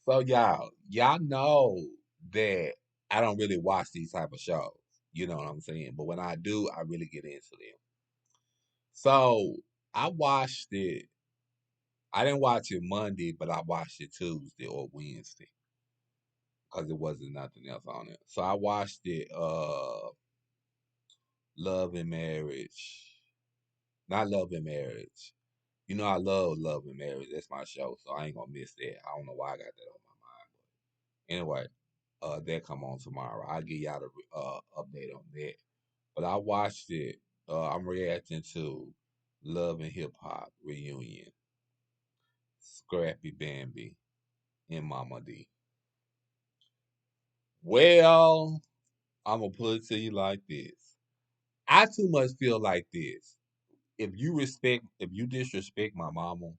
So y'all know that I don't really watch these type of shows. You know what I'm saying? But when I do, I really get into them. So I watched it. I didn't watch it Monday, but I watched it Tuesday or Wednesday because there wasn't nothing else on it. So I watched it. Love and Marriage, not Love and Marriage. You know I love Love and Marriage. That's my show, so I ain't gonna miss that. I don't know why I got that on my mind. Anyway, that come on tomorrow. I'll give y'all the update on that. But I watched it. I'm reacting to Love and Hip Hop reunion. Scrappy Bambi and Mama D. Well, I'm gonna put it to you like this. I too much feel like this. If you disrespect my mama,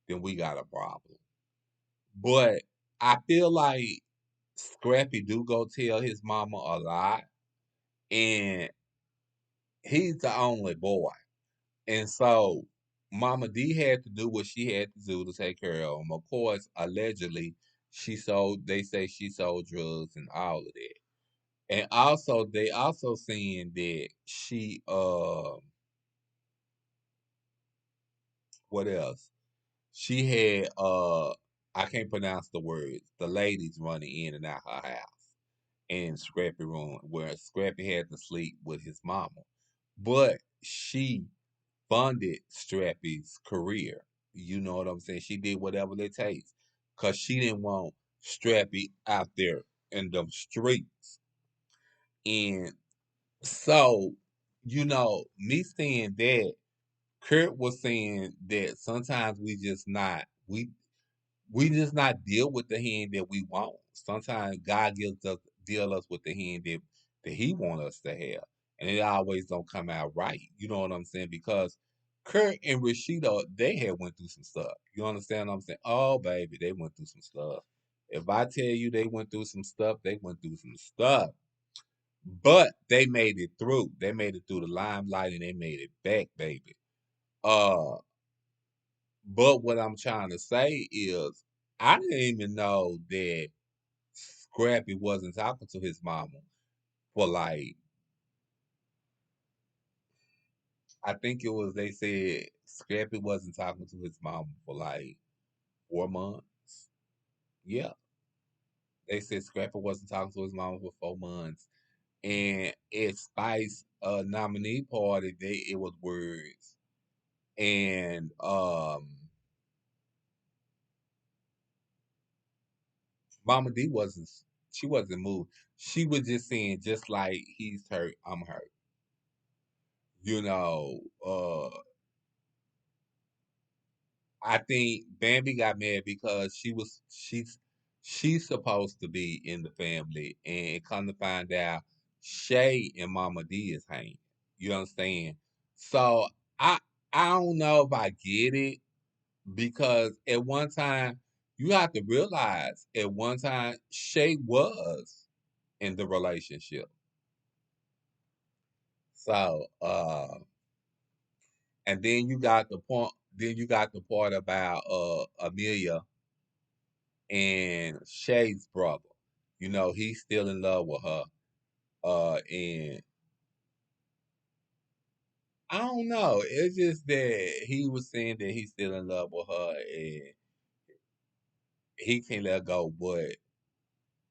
then we got a problem. But I feel like Scrappy do go tell his mama a lot, and he's the only boy. And so Mama D had to do what she had to do to take care of him. Of course, allegedly, they say she sold drugs and all of that. And also, they also saying that what else? She had, I can't pronounce the words, the ladies running in and out her house in Scrappy room where Scrappy had to sleep with his mama. But she funded Strappy's career. You know what I'm saying? She did whatever it takes because she didn't want Strappy out there in them streets. And so, me saying that, Kurt was saying that sometimes we just not deal with the hand that we want. Sometimes God gives us deal us with the hand that He want us to have, and it always don't come out right. You know what I'm saying? Because Kurt and Rashida, they had went through some stuff. You understand what I'm saying? Oh, baby, they went through some stuff. If I tell you they went through some stuff, they went through some stuff. But they made it through. They made it through the limelight and they made it back, baby. Uh, but what I'm trying to say is, I didn't even know that Scrappy wasn't talking to his mama for like, I think it was, they said Scrappy wasn't talking to his mama for like 4 months. Yeah, they said Scrappy wasn't talking to his mama for 4 months. And at Spice nominee party, it was words. And Mama D wasn't moved. She was just saying, just like he's hurt, I'm hurt. You know, I think Bambi got mad because she's supposed to be in the family, and come to find out, Shay and Mama D is hanging. You understand? So I I don't know if I get it because at one time you have to realize at one time Shay was in the relationship. So and then you got the point. Then you got the part about Amelia and Shay's brother. He's still in love with her. And I don't know. It's just that he was saying that he's still in love with her and he can't let go. But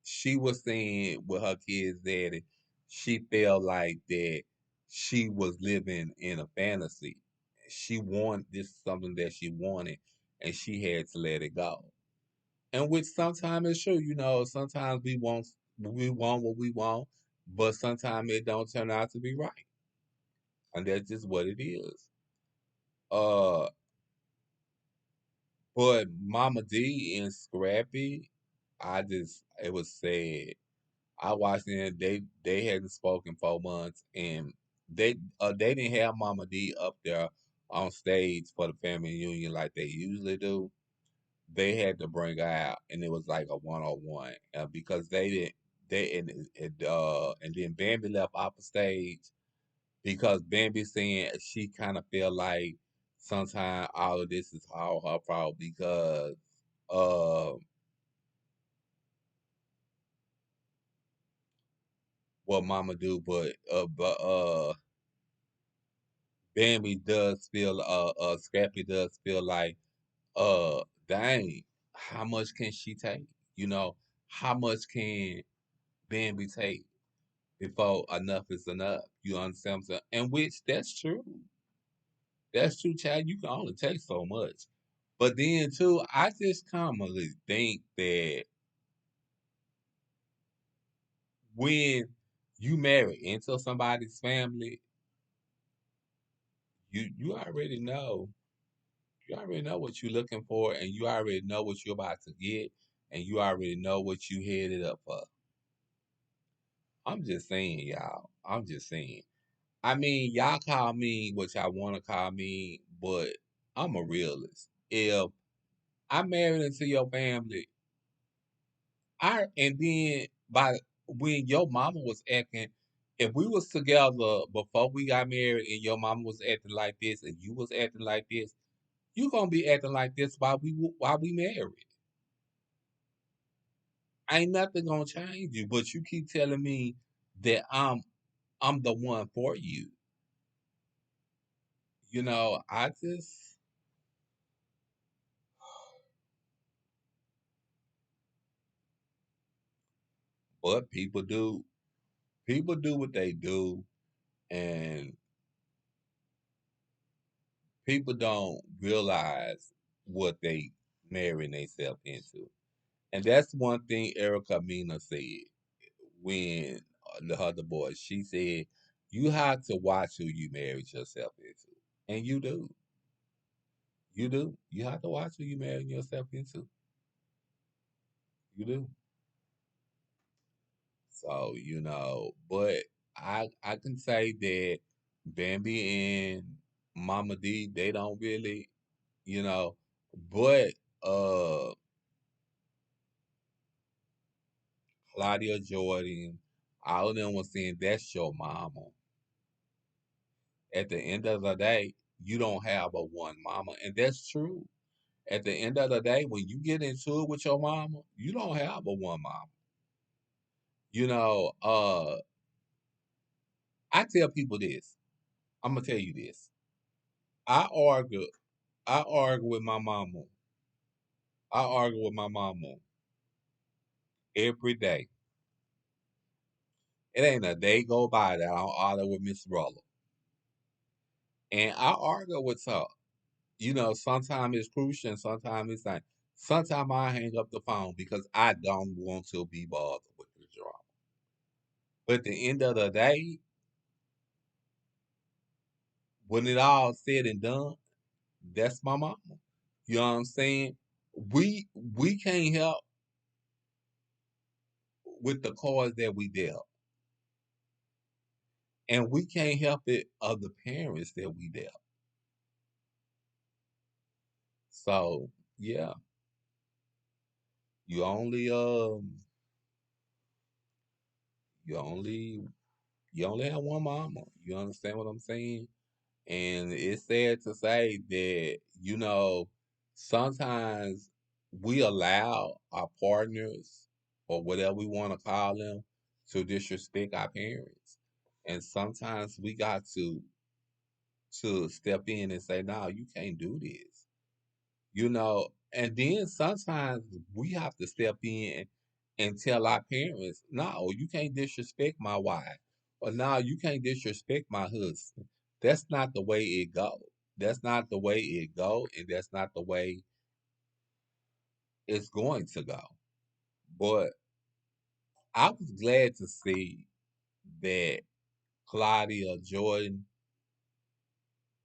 she was saying with her kids daddy, she felt like that she was living in a fantasy. She wanted this is something that she wanted and she had to let it go. And which sometimes it's true, sometimes we want what we want, but sometimes it don't turn out to be right. And that's just what it is. Uh but Mama D and Scrappy, it was sad. I watched them, they hadn't spoken 4 months and they didn't have Mama D up there on stage for the family reunion like they usually do. They had to bring her out, and it was like a 101 because they didn't. And then Bambi left off the stage because Bambi saying she kind of feel like sometimes all of this is all her fault because uh what Mama do, but Bambi does feel Scrappy does feel like uh dang, how much can she take? You know, how much can Bambi take before enough is enough? You understand what I'm saying? And which that's true. That's true, child. You can only take so much. But then too, I just commonly think that when you marry into somebody's family, you already know. You already know what you're looking for, and you already know what you're about to get, and you already know what you headed up for. I'm just saying, y'all. I'm just saying. I mean, y'all call me what y'all want to call me, but I'm a realist. If I'm married into your family, and then by when your mama was acting, if we was together before we got married and your mama was acting like this and you was acting like this, you gonna be acting like this while we married. Ain't nothing gonna change you, but you keep telling me that I'm the one for you. You know, I just but people do what they do, and people don't realize what they marrying themselves into. And that's one thing Erica Mena said when the other boy, she said, you have to watch who you married yourself into. And you do. You do. You have to watch who you marrying yourself into. You do. So, but I can say that Bambi and Mama D, they don't really, you know, but uh Claudia Jordan, all of them was saying that's your mama. At the end of the day, you don't have a one mama, and that's true. At the end of the day, when you get into it with your mama, you don't have a one mama. You know, I tell people this. I'm gonna tell you this. I argue, I argue with my mama. I argue with my mama every day. It ain't a day go by that I don't argue with Miss Roller. And I argue with her. Sometimes it's crucial and sometimes it's not. Sometimes I hang up the phone because I don't want to be bothered with the drama. But at the end of the day, when it all said and done, that's my mama. You know what I'm saying? We can't help with the cards that we dealt. And we can't help it of the parents that we dealt. So yeah, you only you only you only have one mama. You understand what I'm saying? And it's sad to say that, sometimes we allow our partners or whatever we want to call them to disrespect our parents. And sometimes we got to step in and say, no, you can't do this. And then sometimes we have to step in and tell our parents, no, you can't disrespect my wife, or no, you can't disrespect my husband. That's not the way it go. That's not the way it go, and that's not the way it's going to go. But I was glad to see that Claudia, Jordan,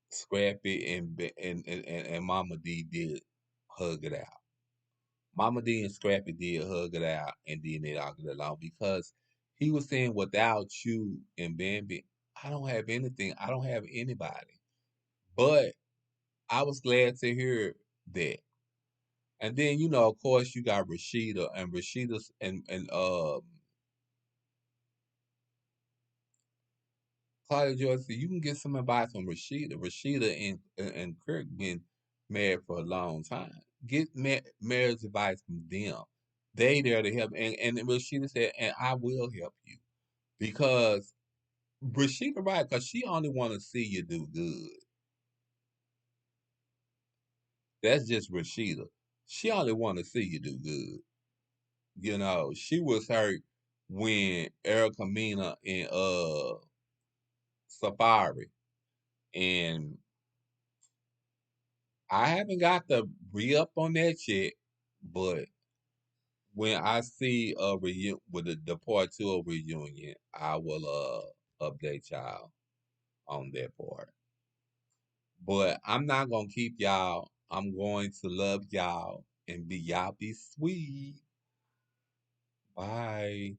Scrappy, and Mama D did hug it out. Mama D and Scrappy did hug it out, and then they all get along because he was saying, without you and Bambi, I don't have anything. I don't have anybody. But I was glad to hear that. And then, of course, you got Rashida and Rashida's and Claudia Joy said you can get some advice from Rashida. Rashida and Kirk been married for a long time. Get marriage advice from them. They there to help. And Rashida said, and I will help you because Rashida right, because she only want to see you do good. That's just Rashida. She only want to see you do good. You know, she was hurt when Erica Mena and Safari, and I haven't got the re up on that yet, but when I see a with the part two of reunion, I will update y'all on that part. But I'm not gonna keep y'all. I'm going to love y'all and be y'all be sweet. Bye.